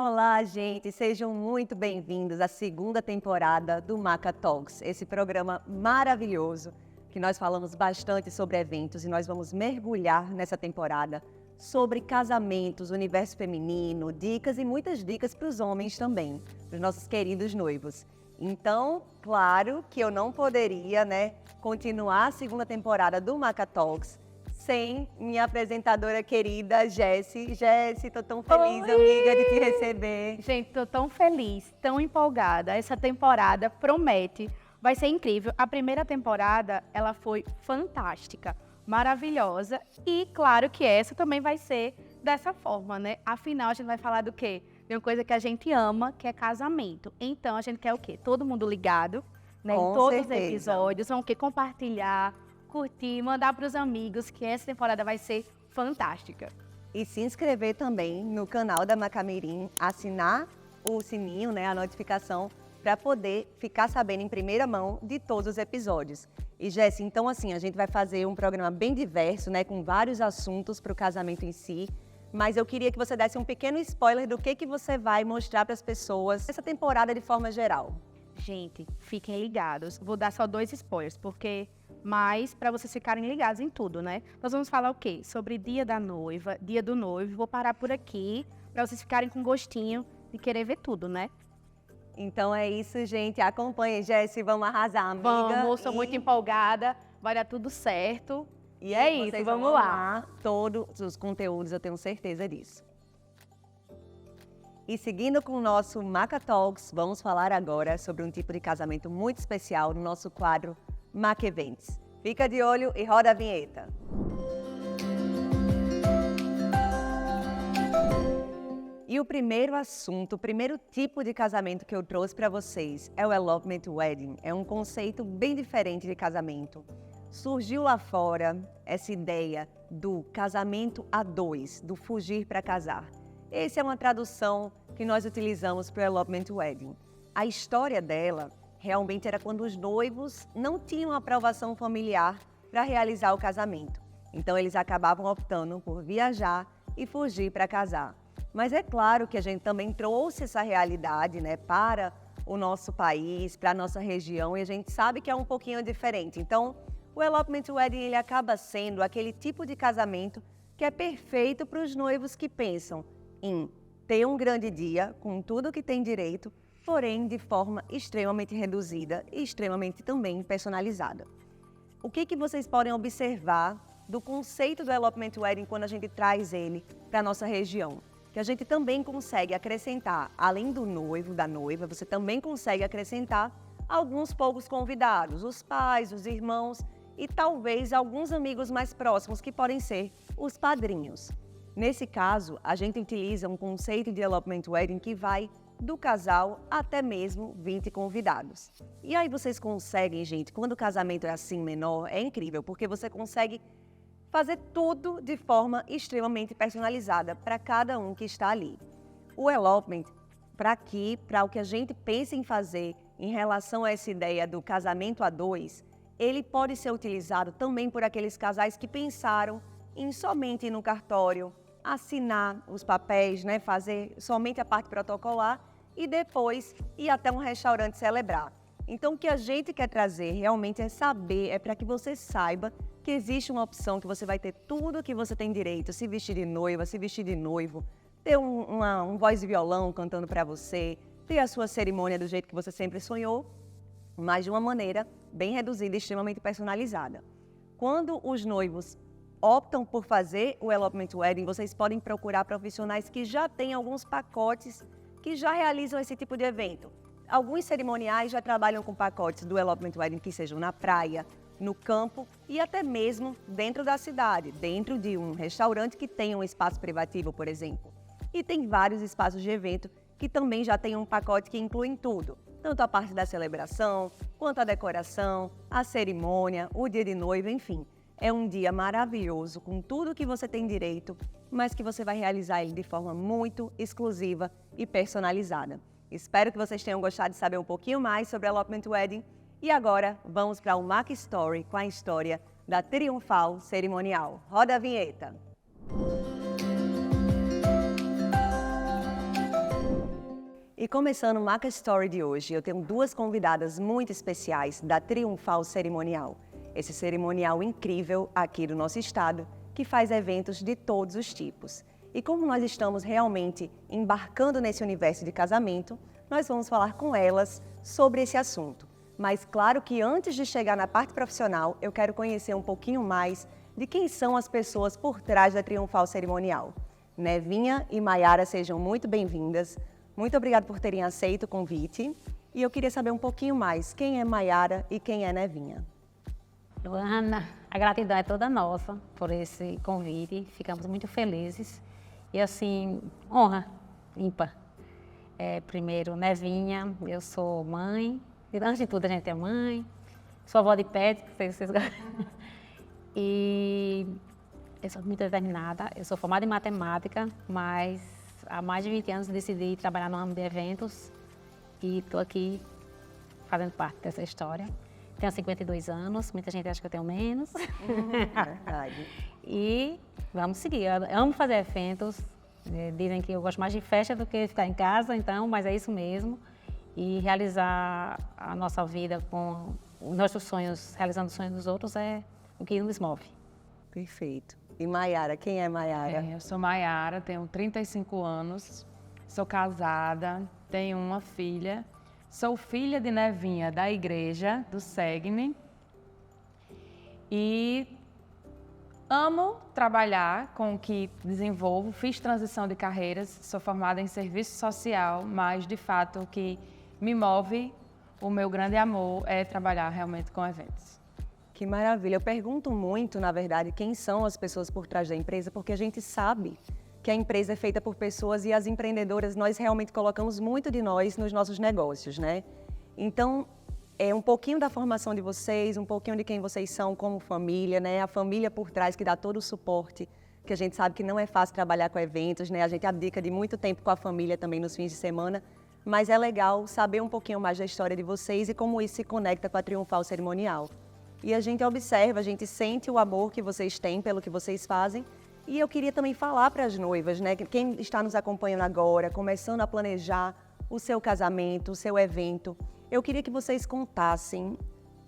Olá, gente! Sejam muito bem-vindos à segunda temporada do Maca Talks, esse programa maravilhoso que nós falamos bastante sobre eventos e nós vamos mergulhar nessa temporada sobre casamentos, universo feminino, dicas e muitas dicas para os homens também, para os nossos queridos noivos. Então, claro que eu não poderia, continuar a segunda temporada do Maca Talks sem minha apresentadora querida, Jessi. Jessi, tô tão feliz, Oi! amiga, de te receber. Gente, tô tão feliz, tão empolgada. Essa temporada promete, vai ser incrível. A primeira temporada, ela foi fantástica, maravilhosa. E claro que essa também vai ser dessa forma, né? Afinal, a gente vai falar do quê? De uma coisa que a gente ama, que é casamento. Então, a gente quer o quê? Todo mundo ligado, né? Com Em todos certeza. os episódios. Vamos o quê? Compartilhar, curtir, mandar para os amigos, que essa temporada vai ser fantástica. E se inscrever também no canal da Macamirim, assinar o sininho, a notificação, para poder ficar sabendo em primeira mão de todos os episódios. E, Jessi, então assim, a gente vai fazer um programa bem diverso, com vários assuntos para o casamento em si, mas eu queria que você desse um pequeno spoiler do que você vai mostrar para as pessoas nessa temporada de forma geral. Gente, fiquem ligados. Vou dar só 2 spoilers, mas para vocês ficarem ligados em tudo, né? Nós vamos falar o quê? Sobre dia da noiva, dia do noivo. Vou parar por aqui para vocês ficarem com gostinho de querer ver tudo, né? Então é isso, gente. Acompanhe, Jessi. Vamos arrasar, amiga. Vamos, sou muito empolgada. Vai dar tudo certo. E é isso, Vocês vamos vão lá. amar todos os conteúdos, eu tenho certeza disso. E seguindo com o nosso Maca Talks, vamos falar agora sobre um tipo de casamento muito especial no nosso quadro Maca Events. Fica de olho e roda a vinheta. E o primeiro assunto, o primeiro tipo de casamento que eu trouxe para vocês é o Elopement Wedding. É um conceito bem diferente de casamento. Surgiu lá fora essa ideia do casamento a dois, do fugir para casar. Essa é uma tradução que nós utilizamos para o Elopement Wedding. A história dela realmente era quando os noivos não tinham aprovação familiar para realizar o casamento. Então eles acabavam optando por viajar e fugir para casar. Mas é claro que a gente também trouxe essa realidade, para o nosso país, para a nossa região, e a gente sabe que é um pouquinho diferente. Então, o Elopement Wedding ele acaba sendo aquele tipo de casamento que é perfeito para os noivos que pensam em ter um grande dia, com tudo que tem direito, porém de forma extremamente reduzida e extremamente também personalizada. O que vocês podem observar do conceito do Elopement Wedding quando a gente traz ele para a nossa região? Que a gente também consegue acrescentar, além do noivo, da noiva, você também consegue acrescentar alguns poucos convidados, os pais, os irmãos e talvez alguns amigos mais próximos que podem ser os padrinhos. Nesse caso, a gente utiliza um conceito de Elopement Wedding que vai do casal até mesmo 20 convidados. E aí vocês conseguem, gente, quando o casamento é assim menor, é incrível, porque você consegue fazer tudo de forma extremamente personalizada para cada um que está ali. O Elopement, para o que a gente pensa em fazer em relação a essa ideia do casamento a dois, ele pode ser utilizado também por aqueles casais que pensaram em somente ir no cartório, assinar os papéis, fazer somente a parte protocolar e depois ir até um restaurante celebrar. Então, o que a gente quer trazer realmente é saber, é para que você saiba que existe uma opção que você vai ter tudo o que você tem direito, se vestir de noiva, se vestir de noivo, ter um voz e violão cantando para você, ter a sua cerimônia do jeito que você sempre sonhou, mas de uma maneira bem reduzida e extremamente personalizada. Quando os noivos optam por fazer o Elopement Wedding, vocês podem procurar profissionais que já têm alguns pacotes que já realizam esse tipo de evento. Alguns cerimoniais já trabalham com pacotes do Elopement Wedding que sejam na praia, no campo e até mesmo dentro da cidade, dentro de um restaurante que tenha um espaço privativo, por exemplo. E tem vários espaços de evento que também já têm um pacote que inclui tudo, tanto a parte da celebração, quanto a decoração, a cerimônia, o dia de noiva, enfim. É um dia maravilhoso, com tudo que você tem direito, mas que você vai realizar ele de forma muito exclusiva e personalizada. Espero que vocês tenham gostado de saber um pouquinho mais sobre o Elopement Wedding. E agora, vamos para o Maca Story com a história da triunfal cerimonial. Roda a vinheta! E começando o Maca Story de hoje, eu tenho duas convidadas muito especiais da Triunfal Cerimonial. Esse cerimonial incrível aqui do nosso estado, que faz eventos de todos os tipos. E como nós estamos realmente embarcando nesse universo de casamento, nós vamos falar com elas sobre esse assunto. Mas claro que antes de chegar na parte profissional, eu quero conhecer um pouquinho mais de quem são as pessoas por trás da Triunfal Cerimonial. Nevinha e Maiara, sejam muito bem-vindas. Muito obrigada por terem aceito o convite. E eu queria saber um pouquinho mais, quem é Maiara e quem é Nevinha? Luana, a gratidão é toda nossa por esse convite. Ficamos muito felizes. E assim, honra ímpar. Primeiro, Nevinha, eu sou mãe. Antes de tudo, a gente é mãe. Sou avó de pet, não sei se vocês gostam. E eu sou muito determinada. Eu sou formada em matemática, mas há mais de 20 anos decidi trabalhar no ramo de eventos. E estou aqui fazendo parte dessa história. Tenho 52 anos, muita gente acha que eu tenho menos. Verdade. E vamos seguir. Eu amo fazer eventos. Dizem que eu gosto mais de festa do que ficar em casa, então, mas é isso mesmo. E realizar a nossa vida com os nossos sonhos, realizando os sonhos dos outros, é o que nos move. Perfeito. E Maiara, quem é Maiara? Eu sou Maiara, tenho 35 anos, sou casada, tenho uma filha, sou filha de Nevinha da igreja, do SEGNE, e amo trabalhar com o que desenvolvo, fiz transição de carreiras, sou formada em serviço social, mas de fato o que me move, o meu grande amor é trabalhar realmente com eventos. Que maravilha. Eu pergunto muito, na verdade, quem são as pessoas por trás da empresa, porque a gente sabe que a empresa é feita por pessoas e as empreendedoras, nós realmente colocamos muito de nós nos nossos negócios, né? Então, é um pouquinho da formação de vocês, um pouquinho de quem vocês são como família, né? A família por trás que dá todo o suporte, que a gente sabe que não é fácil trabalhar com eventos, né? A gente abdica de muito tempo com a família também nos fins de semana, mas é legal saber um pouquinho mais da história de vocês e como isso se conecta com a Triunfal Cerimonial. E a gente observa, a gente sente o amor que vocês têm pelo que vocês fazem. E eu queria também falar para as noivas, né? Quem está nos acompanhando agora, começando a planejar o seu casamento, o seu evento, eu queria que vocês contassem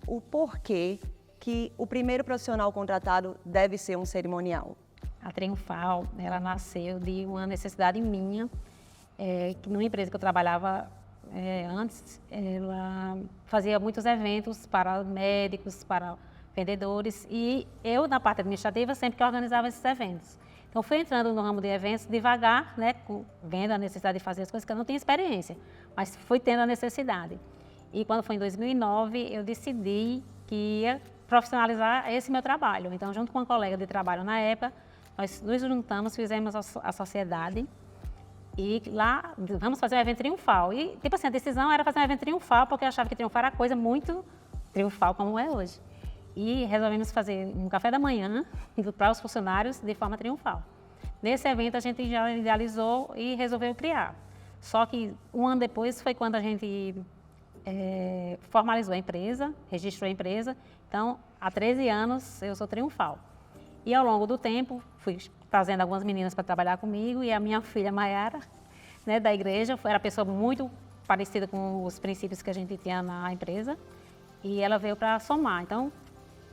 o porquê que o primeiro profissional contratado deve ser um cerimonial. A Triunfal, ela nasceu de uma necessidade minha, que numa empresa que eu trabalhava antes, ela fazia muitos eventos para médicos, para vendedores, e eu, na parte administrativa, sempre que organizava esses eventos. Então, fui entrando no ramo de eventos devagar, né, vendo a necessidade de fazer as coisas que eu não tinha experiência, mas fui tendo a necessidade. E quando foi em 2009, eu decidi que ia profissionalizar esse meu trabalho. Então, junto com uma colega de trabalho na época, nós nos juntamos, fizemos a sociedade, e lá, vamos fazer um evento triunfal. E, tipo assim, a decisão era fazer um evento triunfal, porque eu achava que triunfal era coisa muito triunfal como é hoje. E resolvemos fazer um café da manhã para os funcionários de forma triunfal. Nesse evento, a gente já idealizou e resolveu criar. Só que um ano depois foi quando a gente formalizou a empresa, registrou a empresa. Então, há 13 anos, eu sou triunfal. E ao longo do tempo, fui trazendo algumas meninas para trabalhar comigo, e a minha filha Maiara, né, da igreja, era uma pessoa muito parecida com os princípios que a gente tinha na empresa, e ela veio para somar. Então,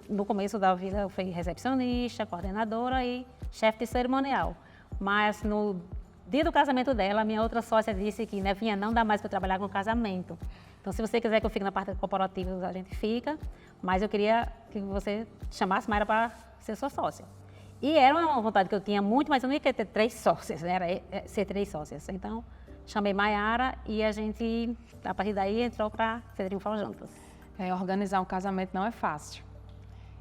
no começo da vida, eu fui recepcionista, coordenadora e chefe de cerimonial. Mas no dia do casamento dela, a minha outra sócia disse que, Nevinha, não dá mais para trabalhar com casamento. Então, se você quiser que eu fique na parte corporativa, a gente fica, mas eu queria que você chamasse Maiara para ser sua sócia. E era uma vontade que eu tinha muito, mas eu não ia querer ter 3 sócias, né? Era ser 3 sócias. Então, chamei Maiara e a gente, a partir daí, entrou para ser Triunfal juntas. Organizar um casamento não é fácil.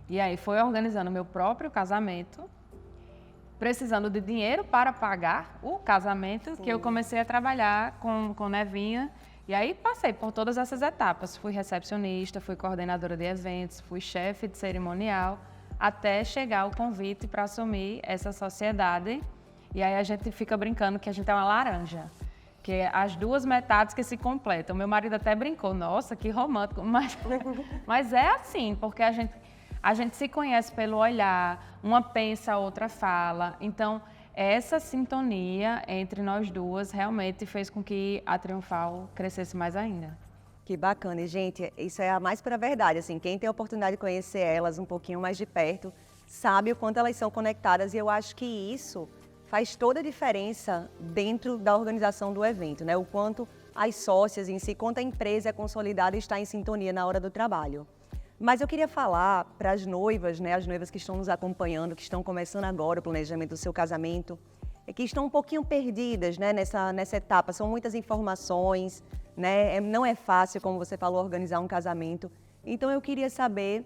E aí foi organizando meu próprio casamento, precisando de dinheiro para pagar o casamento, que eu comecei a trabalhar com Nevinha. E aí passei por todas essas etapas. Fui recepcionista, fui coordenadora de eventos, fui chefe de cerimonial, até chegar o convite para assumir essa sociedade. E aí a gente fica brincando que a gente é uma laranja, que é as duas metades que se completam. Meu marido até brincou, nossa, que romântico, mas é assim, porque a gente se conhece pelo olhar, uma pensa, a outra fala. Então, essa sintonia entre nós duas realmente fez com que a Triunfal crescesse mais ainda. Que bacana, e, gente, isso é a mais pura verdade, assim, quem tem a oportunidade de conhecer elas um pouquinho mais de perto, sabe o quanto elas são conectadas, e eu acho que isso faz toda a diferença dentro da organização do evento, né? O quanto as sócias em si, quanto a empresa é consolidada e está em sintonia na hora do trabalho. Mas eu queria falar para as noivas, né, as noivas que estão nos acompanhando, que estão começando agora o planejamento do seu casamento, que estão um pouquinho perdidas, né, nessa etapa. São muitas informações, né? Não é fácil, como você falou, organizar um casamento. Então eu queria saber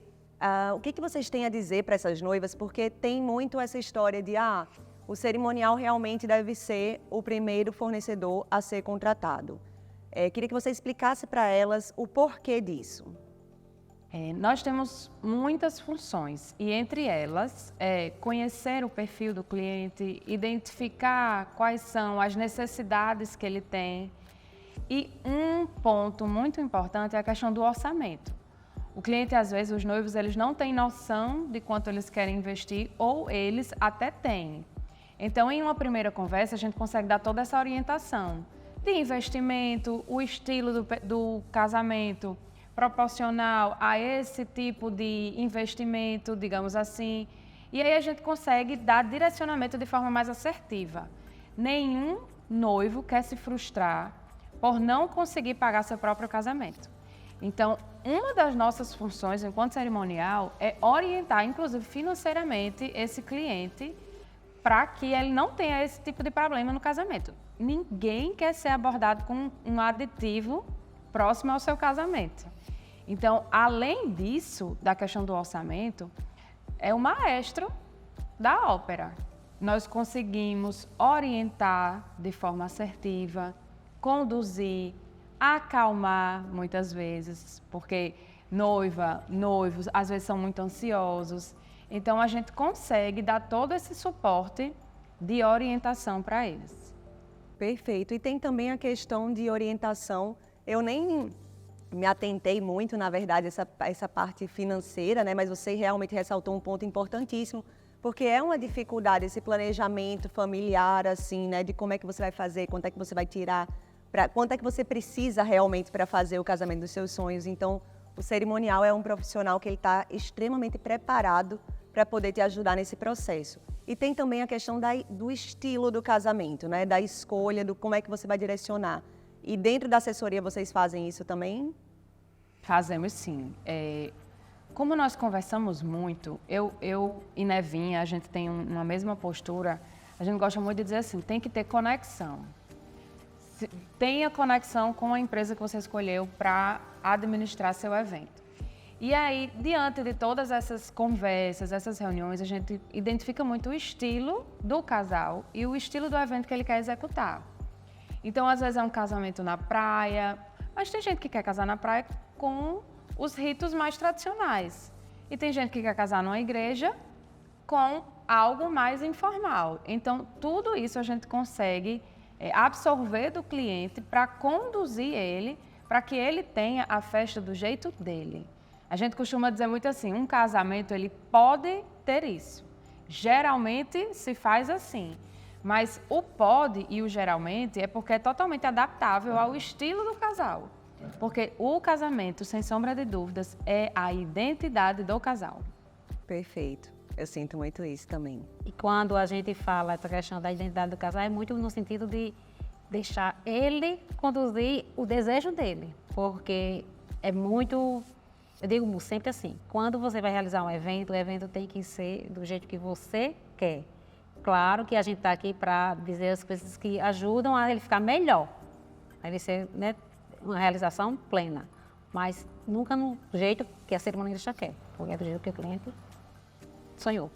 o que vocês têm a dizer para essas noivas, porque tem muito essa história de o cerimonial realmente deve ser o primeiro fornecedor a ser contratado. Queria que você explicasse para elas o porquê disso. Nós temos muitas funções e entre elas conhecer o perfil do cliente, identificar quais são as necessidades que ele tem. E um ponto muito importante é a questão do orçamento. O cliente, às vezes, os noivos, eles não têm noção de quanto eles querem investir ou eles até têm. Então, em uma primeira conversa, a gente consegue dar toda essa orientação de investimento, o estilo do casamento proporcional a esse tipo de investimento, digamos assim. E aí a gente consegue dar direcionamento de forma mais assertiva. Nenhum noivo quer se frustrar por não conseguir pagar seu próprio casamento. Então, uma das nossas funções enquanto cerimonial é orientar, inclusive financeiramente, esse cliente para que ele não tenha esse tipo de problema no casamento. Ninguém quer ser abordado com um aditivo próximo ao seu casamento. Então, além disso, da questão do orçamento, é o maestro da ópera. Nós conseguimos orientar de forma assertiva, conduzir, acalmar muitas vezes, porque noivos, às vezes são muito ansiosos. Então, a gente consegue dar todo esse suporte de orientação para eles. Perfeito. E tem também a questão de orientação. Eu nem me atentei muito, na verdade, essa parte financeira, né? Mas você realmente ressaltou um ponto importantíssimo, porque é uma dificuldade esse planejamento familiar, assim, né? De como é que você vai fazer, quanto é que você vai tirar, quanto é que você precisa realmente para fazer o casamento dos seus sonhos. Então, o cerimonial é um profissional que ele está extremamente preparado para poder te ajudar nesse processo. E tem também a questão do estilo do casamento, né? Da escolha, do como é que você vai direcionar. E dentro da assessoria vocês fazem isso também? Fazemos sim. Como nós conversamos muito, eu e Nevinha, a gente tem uma mesma postura, a gente gosta muito de dizer assim, tem que ter conexão. Tenha conexão com a empresa que você escolheu para administrar seu evento. E aí, diante de todas essas conversas, essas reuniões, a gente identifica muito o estilo do casal e o estilo do evento que ele quer executar. Então, às vezes é um casamento na praia, mas tem gente que quer casar na praia com os ritos mais tradicionais. E tem gente que quer casar numa igreja com algo mais informal. Então, tudo isso a gente consegue absorver do cliente para conduzir ele, para que ele tenha a festa do jeito dele. A gente costuma dizer muito assim, um casamento ele pode ter isso. Geralmente se faz assim, mas o pode e o geralmente é porque é totalmente adaptável ao estilo do casal. Porque o casamento, sem sombra de dúvidas, é a identidade do casal. Perfeito. Eu sinto muito isso também. E quando a gente fala essa questão da identidade do casal, é muito no sentido de deixar ele conduzir o desejo dele. Porque é muito, eu digo sempre assim, quando você vai realizar um evento, o evento tem que ser do jeito que você quer. Claro que a gente está aqui para dizer as coisas que ajudam a ele ficar melhor. A ele ser, né, uma realização plena. Mas nunca no jeito que a cerimonialista quer. Porque é do jeito que o cliente sonhou.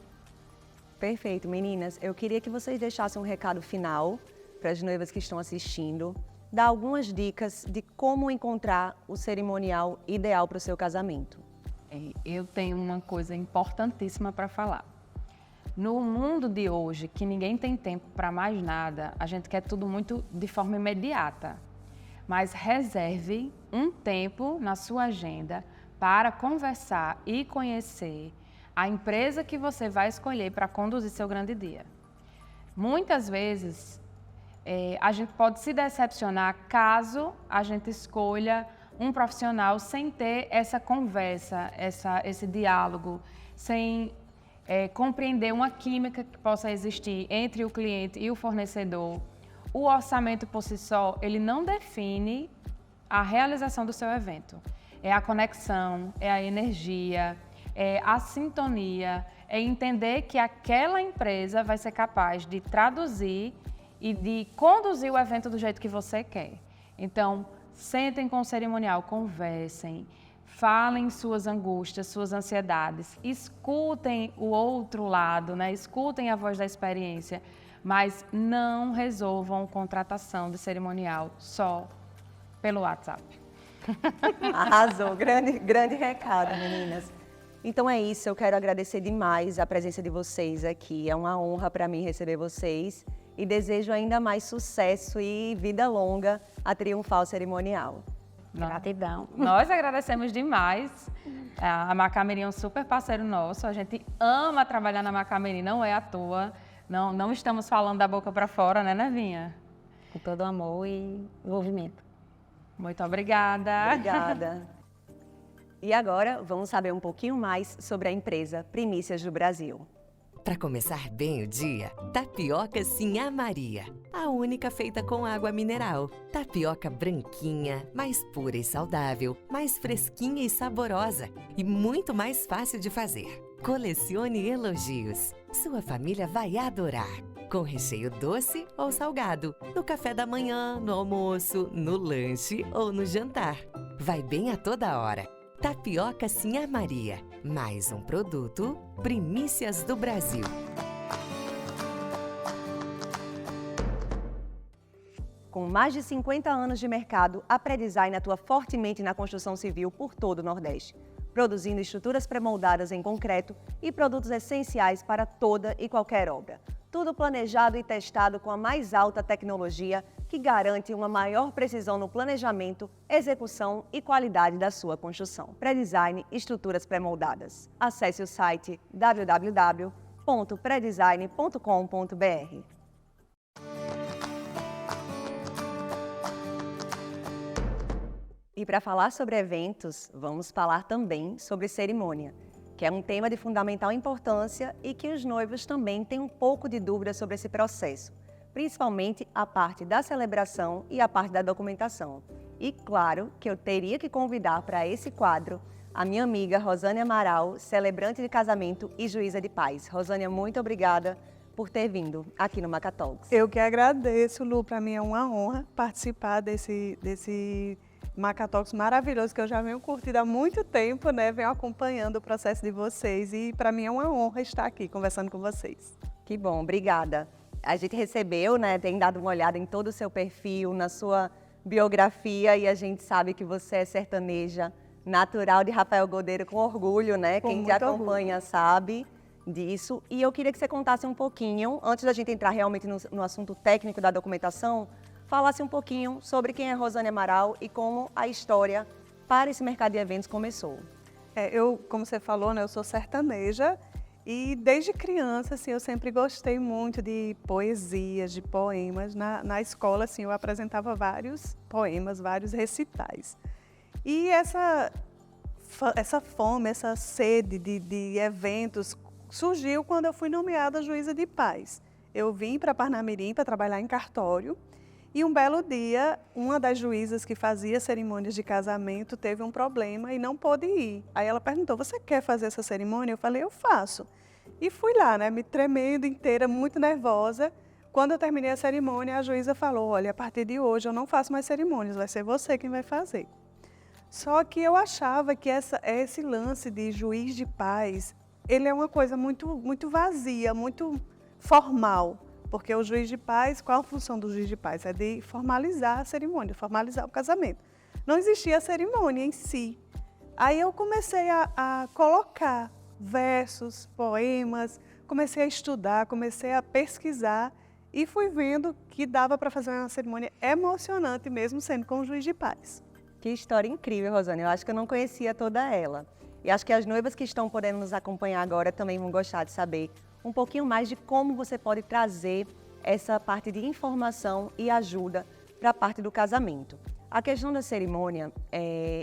Perfeito, meninas. Eu queria que vocês deixassem um recado final para as noivas que estão assistindo, dar algumas dicas de como encontrar o cerimonial ideal para o seu casamento. Eu tenho uma coisa importantíssima para falar. No mundo de hoje, que ninguém tem tempo para mais nada, a gente quer tudo muito de forma imediata. Mas reserve um tempo na sua agenda para conversar e conhecer a empresa que você vai escolher para conduzir seu grande dia. muitas vezes a gente pode se decepcionar caso a gente escolha um profissional sem ter essa conversa, esse diálogo, sem compreender uma química que possa existir entre o cliente e o fornecedor. O orçamento por si só, ele não define a realização do seu evento. É a conexão, é a energia, é a sintonia, é entender que aquela empresa vai ser capaz de traduzir e de conduzir o evento do jeito que você quer. Então, sentem com o cerimonial, conversem, falem suas angústias, suas ansiedades, escutem o outro lado, né? Escutem a voz da experiência, mas não resolvam contratação de cerimonial só pelo WhatsApp. Arrasou, grande recado, meninas. Então é isso, eu quero agradecer demais a presença de vocês aqui. É uma honra para mim receber vocês e desejo ainda mais sucesso e vida longa a Triunfal Cerimonial. Gratidão. Nós agradecemos demais. A Macamirim é um super parceiro nosso. A gente ama trabalhar na Macamirim, não é à toa. Não estamos falando da boca para fora, né, Nevinha? Com todo amor e envolvimento. Muito obrigada. Obrigada. E agora, vamos saber um pouquinho mais sobre a empresa Primícias do Brasil. Para começar bem o dia, tapioca Sinhá Maria. A única feita com água mineral. Tapioca branquinha, mais pura e saudável, mais fresquinha e saborosa e muito mais fácil de fazer. Colecione elogios. Sua família vai adorar. Com recheio doce ou salgado. No café da manhã, no almoço, no lanche ou no jantar. Vai bem a toda hora. Tapioca Sinhá Maria. Mais um produto Primícias do Brasil. Com mais de 50 anos de mercado, a Pré-Design atua fortemente na construção civil por todo o Nordeste, produzindo estruturas pré-moldadas em concreto e produtos essenciais para toda e qualquer obra. Tudo planejado e testado com a mais alta tecnologia que garante uma maior precisão no planejamento, execução e qualidade da sua construção. Pré-Design Estruturas Pré-moldadas. Acesse o site www.predesign.com.br. E para falar sobre eventos, vamos falar também sobre cerimônia, que é um tema de fundamental importância e que os noivos também têm um pouco de dúvida sobre esse processo, principalmente a parte da celebração e a parte da documentação. E claro que eu teria que convidar para esse quadro a minha amiga Rosânia Amaral, celebrante de casamento e juíza de paz. Rosânia, muito obrigada por ter vindo aqui no Macatalks. Eu que agradeço, Lu, para mim é uma honra participar desse Macatalks maravilhoso que eu já venho curtindo há muito tempo, né? Venho acompanhando o processo de vocês e para mim é uma honra estar aqui conversando com vocês. Que bom, obrigada. A gente recebeu, né, tem dado uma olhada em todo o seu perfil, na sua biografia e a gente sabe que você é sertaneja, natural de Rafael Godeiro, com orgulho, né? Com Quem te muito acompanha orgulho. sabe disso. E eu queria que você contasse um pouquinho, antes da gente entrar realmente no assunto técnico da documentação, falasse um pouquinho sobre quem é Rosânia Amaral e como a história para esse mercado de eventos começou. Como você falou, né, eu sou sertaneja e desde criança, assim, eu sempre gostei muito de poesias, de poemas. Na escola, assim, eu apresentava vários poemas, vários recitais. E essa fome, essa sede de eventos surgiu quando eu fui nomeada juíza de paz. Eu vim para Parnamirim para trabalhar em cartório. E um belo dia, uma das juízas que fazia cerimônias de casamento teve um problema e não pôde ir. Aí ela perguntou, você quer fazer essa cerimônia? Eu falei, eu faço. E fui lá, né, me tremendo inteira, muito nervosa. Quando eu terminei a cerimônia, a juíza falou, olha, a partir de hoje eu não faço mais cerimônias, vai ser você quem vai fazer. Só que eu achava que esse lance de juiz de paz, ele é uma coisa muito vazia, muito formal. Porque o juiz de paz, qual a função do juiz de paz? É de formalizar a cerimônia, formalizar o casamento. Não existia a cerimônia em si. Aí eu comecei a colocar versos, poemas, comecei a estudar, comecei a pesquisar e fui vendo que dava para fazer uma cerimônia emocionante mesmo sendo com o juiz de paz. Que história incrível, Rosânia. Eu acho que eu não conhecia toda ela. E acho que as noivas que estão podendo nos acompanhar agora também vão gostar de saber um pouquinho mais de como você pode trazer essa parte de informação e ajuda para a parte do casamento. A questão da cerimônia,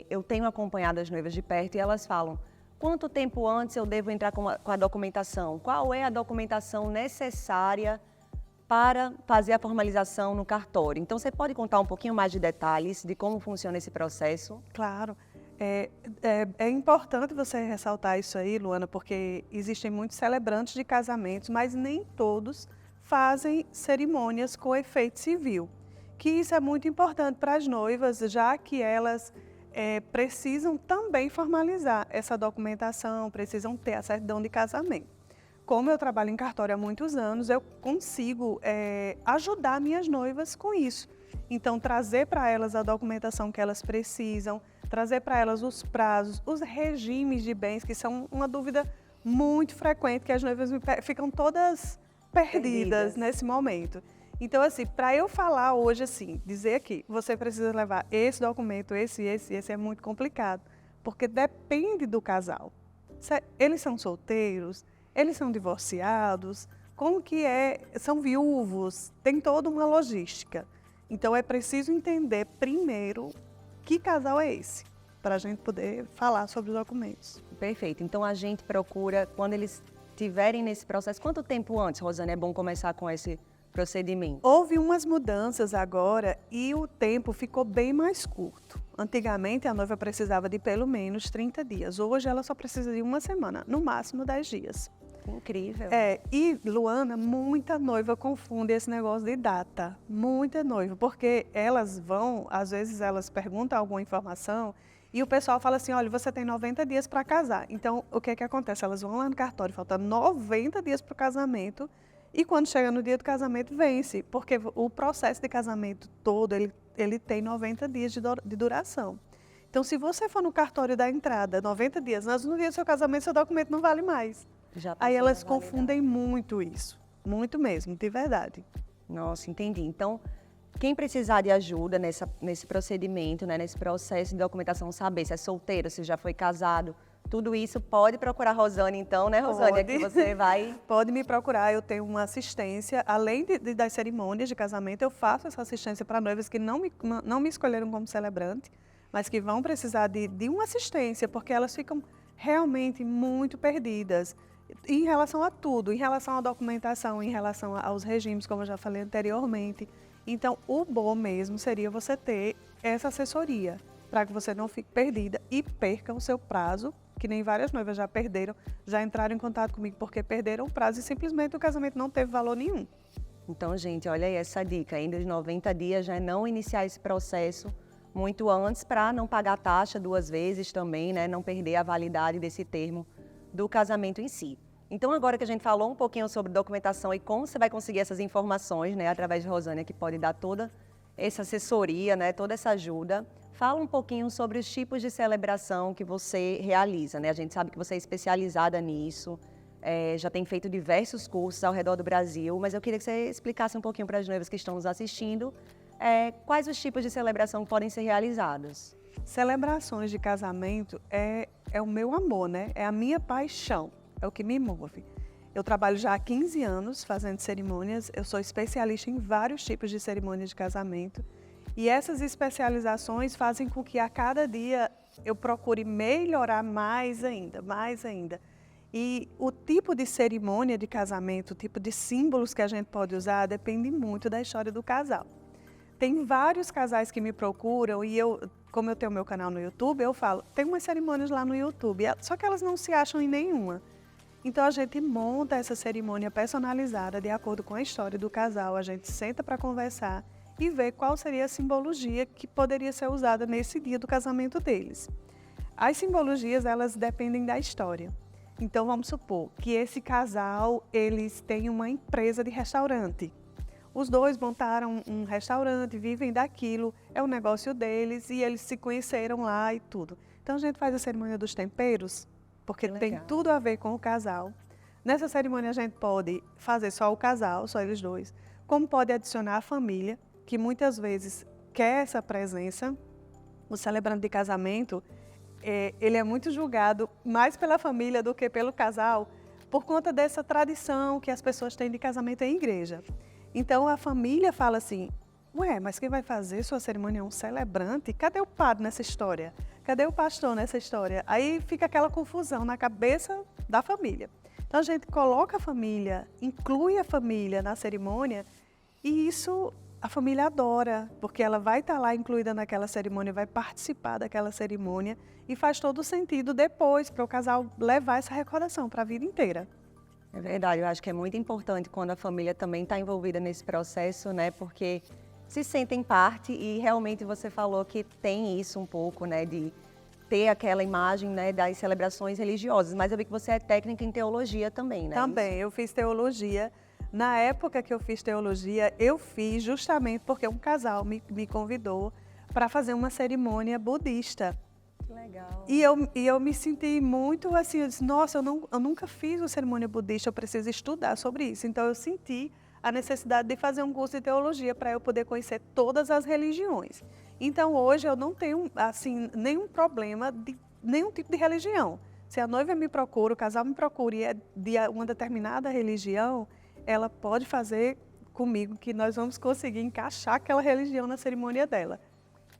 eu tenho acompanhado as noivas de perto e elas falam: quanto tempo antes eu devo entrar com a documentação? Qual é a documentação necessária para fazer a formalização no cartório? Então, você pode contar um pouquinho mais de detalhes de como funciona esse processo? Claro. É importante você ressaltar isso aí, Luana, porque existem muitos celebrantes de casamentos, mas nem todos fazem cerimônias com efeito civil. Que isso é muito importante para as noivas, já que elas precisam também formalizar essa documentação, precisam ter a certidão de casamento. Como eu trabalho em cartório há muitos anos, eu consigo ajudar minhas noivas com isso. Então, trazer para elas a documentação que elas precisam, trazer para elas os prazos, os regimes de bens, que são uma dúvida muito frequente, que as noivas ficam todas perdidas nesse momento. Então, assim, para eu falar hoje, assim, dizer aqui, você precisa levar esse documento, esse é muito complicado, porque depende do casal. Eles são solteiros, eles são divorciados, como que são viúvos, tem toda uma logística. Então, é preciso entender primeiro que casal é esse, para a gente poder falar sobre os documentos. Perfeito. Então, a gente procura, quando eles estiverem nesse processo, quanto tempo antes, Rosane, é bom começar com esse procedimento? Houve umas mudanças agora e o tempo ficou bem mais curto. Antigamente, a noiva precisava de pelo menos 30 dias. Hoje, ela só precisa de uma semana, no máximo 10 dias. Incrível. E, Luana, muita noiva confunde esse negócio de data. Muita noiva, porque elas vão, às vezes elas perguntam alguma informação e o pessoal fala assim: olha, você tem 90 dias para casar. Então, o que é que acontece? Elas vão lá no cartório, faltando 90 dias para o casamento e quando chega no dia do casamento, vence. Porque o processo de casamento todo, ele tem 90 dias de duração. Então, se você for no cartório da entrada 90 dias, mas no dia do seu casamento, seu documento não vale mais. Aí elas confundem muito isso, muito mesmo, de verdade. Nossa, entendi. Então, quem precisar de ajuda nesse procedimento, né, nesse processo de documentação, saber se é solteiro, se já foi casado, tudo isso, pode procurar a Rosane, então, né, Rosane? Aqui você vai... Pode me procurar, eu tenho uma assistência, além das cerimônias de casamento, eu faço essa assistência para noivas que não me escolheram como celebrante, mas que vão precisar de uma assistência, porque elas ficam realmente muito perdidas. Em relação a tudo, em relação à documentação, em relação aos regimes, como eu já falei anteriormente. Então, o bom mesmo seria você ter essa assessoria, para que você não fique perdida e perca o seu prazo, que nem várias noivas já perderam, já entraram em contato comigo porque perderam o prazo e simplesmente o casamento não teve valor nenhum. Então, gente, olha aí essa dica, ainda de 90 dias já é não iniciar esse processo muito antes para não pagar taxa 2 vezes também, né, não perder a validade desse termo do casamento em si. Então, agora que a gente falou um pouquinho sobre documentação e como você vai conseguir essas informações, né, através de Rosane, que pode dar toda essa assessoria, né, toda essa ajuda, fala um pouquinho sobre os tipos de celebração que você realiza, né? A gente sabe que você é especializada nisso, já tem feito diversos cursos ao redor do Brasil, mas eu queria que você explicasse um pouquinho para as noivas que estão nos assistindo, quais os tipos de celebração que podem ser realizados. Celebrações de casamento é o meu amor, né? É a minha paixão, é o que me move. Eu trabalho já há 15 anos fazendo cerimônias, eu sou especialista em vários tipos de cerimônias de casamento e essas especializações fazem com que a cada dia eu procure melhorar mais ainda, mais ainda. E o tipo de cerimônia de casamento, o tipo de símbolos que a gente pode usar depende muito da história do casal. Tem vários casais que me procuram e como eu tenho meu canal no YouTube, eu falo, tem umas cerimônias lá no YouTube, só que elas não se acham em nenhuma. Então a gente monta essa cerimônia personalizada de acordo com a história do casal, a gente senta para conversar e ver qual seria a simbologia que poderia ser usada nesse dia do casamento deles. As simbologias, elas dependem da história. Então vamos supor que esse casal, eles têm uma empresa de restaurante. Os dois montaram um restaurante, vivem daquilo, é o negócio deles e eles se conheceram lá e tudo. Então a gente faz a cerimônia dos temperos, porque tem tudo a ver com o casal. Nessa cerimônia a gente pode fazer só o casal, só eles dois, como pode adicionar a família, que muitas vezes quer essa presença. O celebrante de casamento, ele é muito julgado mais pela família do que pelo casal, por conta dessa tradição que as pessoas têm de casamento em igreja. Então a família fala assim, ué, mas quem vai fazer sua cerimônia é um celebrante? Cadê o padre nessa história? Cadê o pastor nessa história? Aí fica aquela confusão na cabeça da família. Então a gente coloca a família, inclui a família na cerimônia e isso a família adora, porque ela vai estar lá incluída naquela cerimônia, vai participar daquela cerimônia e faz todo o sentido depois para o casal levar essa recordação para a vida inteira. É verdade, eu acho que é muito importante quando a família também está envolvida nesse processo, né? Porque se sentem parte e realmente você falou que tem isso um pouco, né? De ter aquela imagem, né, das celebrações religiosas. Mas eu vi que você é técnica em teologia também, né? Também, eu fiz teologia. Na época que eu fiz teologia, eu fiz justamente porque um casal me convidou para fazer uma cerimônia budista. Que legal. E eu me senti muito assim, eu disse, nossa, eu nunca fiz uma cerimônia budista, eu preciso estudar sobre isso. Então eu senti a necessidade de fazer um curso de teologia para eu poder conhecer todas as religiões. Então hoje eu não tenho assim nenhum problema de nenhum tipo de religião. Se a noiva me procura, o casal me procura e é de uma determinada religião, ela pode fazer comigo que nós vamos conseguir encaixar aquela religião na cerimônia dela.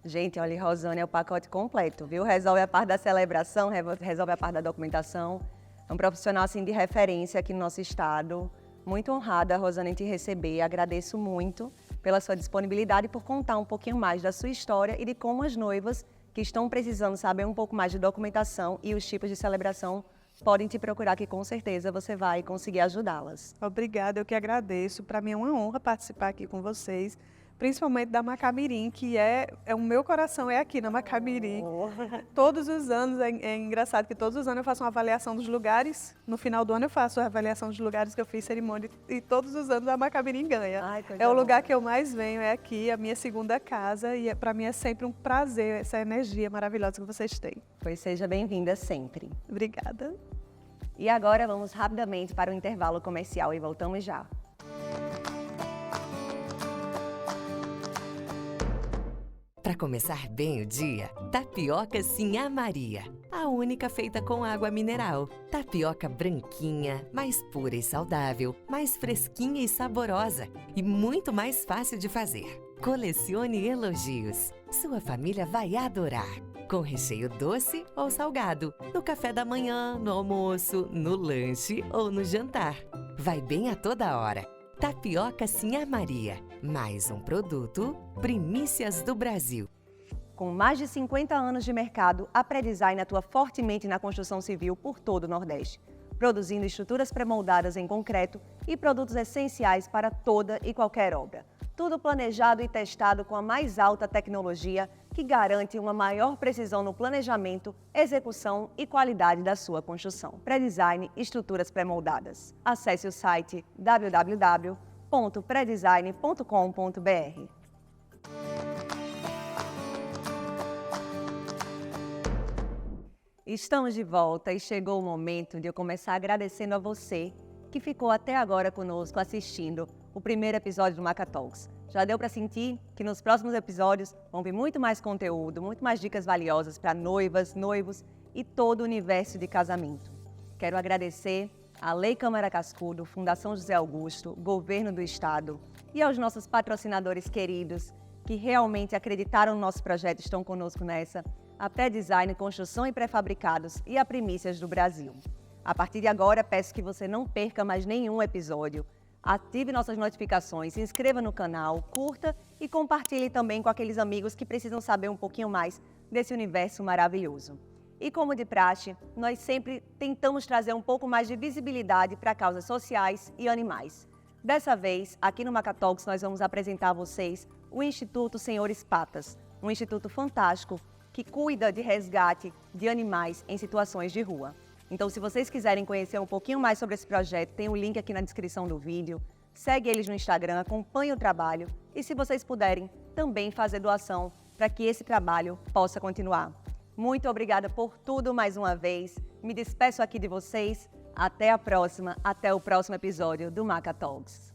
Gente, olha, Rosane é o pacote completo, viu? Resolve a parte da celebração, resolve a parte da documentação. É um profissional assim de referência aqui no nosso estado. Muito honrada, Rosane, em te receber. Agradeço muito pela sua disponibilidade e por contar um pouquinho mais da sua história e de como as noivas que estão precisando saber um pouco mais de documentação e os tipos de celebração podem te procurar, que com certeza você vai conseguir ajudá-las. Obrigada, eu que agradeço. Para mim é uma honra participar aqui com vocês, principalmente da Macamirim, que o meu coração é aqui na Macamirim. Todos os anos, é engraçado que todos os anos eu faço uma avaliação dos lugares, no final do ano eu faço a avaliação dos lugares que eu fiz cerimônia e todos os anos a Macamirim ganha. Ai, é o lugar que eu mais venho, é aqui, a minha segunda casa e para mim é sempre um prazer essa energia maravilhosa que vocês têm. Pois seja bem-vinda sempre. Obrigada. E agora vamos rapidamente para o intervalo comercial e voltamos já. Para começar bem o dia, tapioca Sinhá Maria. A única feita com água mineral. Tapioca branquinha, mais pura e saudável, mais fresquinha e saborosa e muito mais fácil de fazer. Colecione elogios. Sua família vai adorar. Com recheio doce ou salgado. No café da manhã, no almoço, no lanche ou no jantar. Vai bem a toda hora. Tapioca Sinhá Maria. Mais um produto Primícias do Brasil. Com mais de 50 anos de mercado, a Pré-Design atua fortemente na construção civil por todo o Nordeste, produzindo estruturas pré-moldadas em concreto e produtos essenciais para toda e qualquer obra. Tudo planejado e testado com a mais alta tecnologia, que garante uma maior precisão no planejamento, execução e qualidade da sua construção. Pré-Design Estruturas Pré-moldadas. Acesse o site www.predesign.com.br. Estamos de volta e chegou o momento de eu começar agradecendo a você que ficou até agora conosco assistindo o primeiro episódio do Maca Talks. Já deu para sentir que nos próximos episódios vão vir muito mais conteúdo, muito mais dicas valiosas para noivas, noivos e todo o universo de casamento. Quero agradecer à Lei Câmara Cascudo, Fundação José Augusto, Governo do Estado e aos nossos patrocinadores queridos que realmente acreditaram no nosso projeto e estão conosco nessa, a Pré-Design Construção e Pré-Fabricados e a Primícias do Brasil. A partir de agora, peço que você não perca mais nenhum episódio. Ative nossas notificações, se inscreva no canal, curta e compartilhe também com aqueles amigos que precisam saber um pouquinho mais desse universo maravilhoso. E como de praxe, nós sempre tentamos trazer um pouco mais de visibilidade para causas sociais e animais. Dessa vez, aqui no Maca Talks, nós vamos apresentar a vocês o Instituto Senhores Patas, um instituto fantástico que cuida de resgate de animais em situações de rua. Então, se vocês quiserem conhecer um pouquinho mais sobre esse projeto, tem o link aqui na descrição do vídeo. Segue eles no Instagram, acompanhe o trabalho e, se vocês puderem, também fazer doação para que esse trabalho possa continuar. Muito obrigada por tudo mais uma vez. Me despeço aqui de vocês. Até a próxima, até o próximo episódio do Maca Talks.